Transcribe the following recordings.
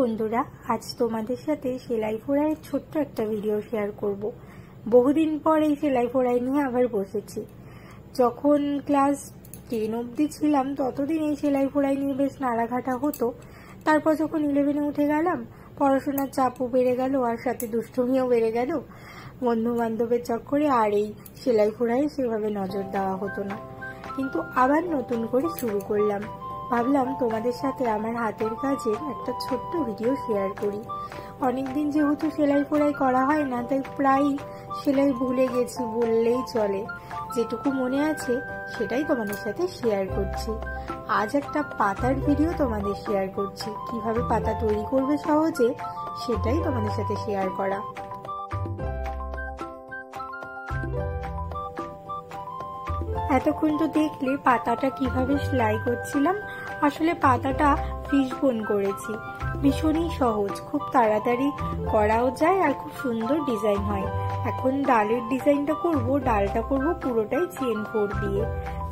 বন্ধুরা, আজ তোমাদের সাথে সেলাই ফোড়াইয়ের ছোট্ট একটা ভিডিও শেয়ার করব। বহুদিন পর এই সেলাই ফোড়াই নিয়ে আবার বসেছি। যখন ক্লাস 10 অবধি ছিলাম ততদিন এই সেলাই ফোড়াই নিয়ে বেশ নাড়াঘাটা হতো। তারপর যখন 11-এ উঠে গেলাম, পড়াশোনার চাপও বেড়ে গেল আর সাথে দুষ্টুমিও বেড়ে গেল। বন্ধু বান্ধবের চক্করে আর এই সেলাই ফোড়াইয়ে সেভাবে নজর দেওয়া হতো না। কিন্তু আবার নতুন করে শুরু করলাম। ভাবলাম তোমাদের সাথে আমার হাতের কাজের একটা ছোট্ট ভিডিও শেয়ার করি। অনেকদিন যেহেতু সেলাই ফোড়াই করা হয় না, তাই প্রায় সেলাই ভুলে গেছি বললেই চলে। যেটুকু মনে আছে সেটাই তোমাদের সাথে শেয়ার করছি। আজ একটা পাতার ভিডিও তোমাদের শেয়ার করছি। কিভাবে পাতা তৈরি করবে সহজে, সেটাই তোমাদের সাথে শেয়ার করা। এতক্ষণ তো দেখলে পাতাটা কিভাবে সেলাই করছিলাম। আসলে পাতাটা ফিশবোন করেছি। ভীষণই সহজ, খুব তাড়াতাড়ি করাও যায় আর খুব সুন্দর ডিজাইন হয়। এখন ডালের ডিজাইনটা করব, ডালটা করব পুরোটাই চেন ফোর দিয়ে।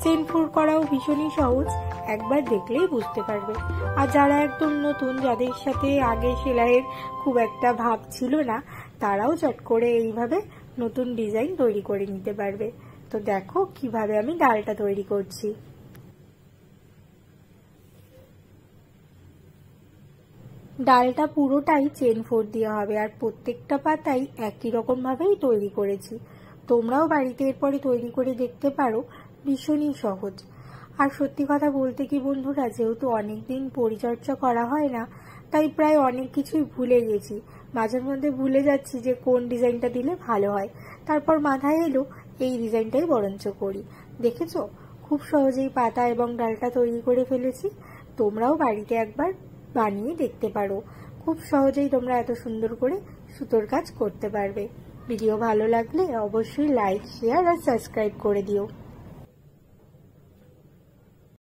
চেন ফোর করাও ভীষণই সহজ, একবার দেখলেই বুঝতে পারবে। আর যারা একদম নতুন, যাদের সাথে আগে সেলাইয়ের খুব একটা ভাব ছিল না, তারাও চট করে এইভাবে নতুন ডিজাইন তৈরি করে নিতে পারবে। তো দেখো কিভাবে আমি ডালটা তৈরি করছি। ডালটা পুরোটাই চেন ফোর দিয়ে হবে আর প্রত্যেকটা পাতাই একই রকম ভাবেই তৈরি করেছি। তোমরাও বাড়িতে এরপরে তৈরি করে দেখতে পারো, ভীষণই সহজ। আর সত্যি কথা বলতে কি বন্ধুরা, যেহেতু অনেকদিন পরিচর্যা করা হয় না, তাই প্রায় অনেক কিছুই ভুলে গেছি। মাঝে মধ্যে ভুলে যাচ্ছি যে কোন ডিজাইনটা দিলে ভালো হয়। তারপর মাথায় এলো এই ডিজাইনটাই বরঞ্চ করি। দেখেছো, খুব সহজেই পাতা এবং ডালটা তৈরি করে ফেলেছি। তোমরাও বাড়িতে একবার বানিয়ে দেখতে পারো। খুব সহজেই তোমরা এত সুন্দর করে সুতোর কাজ করতে পারবে। ভিডিও ভালো লাগলে অবশ্যই লাইক, শেয়ার আর সাবস্ক্রাইব করে দিও।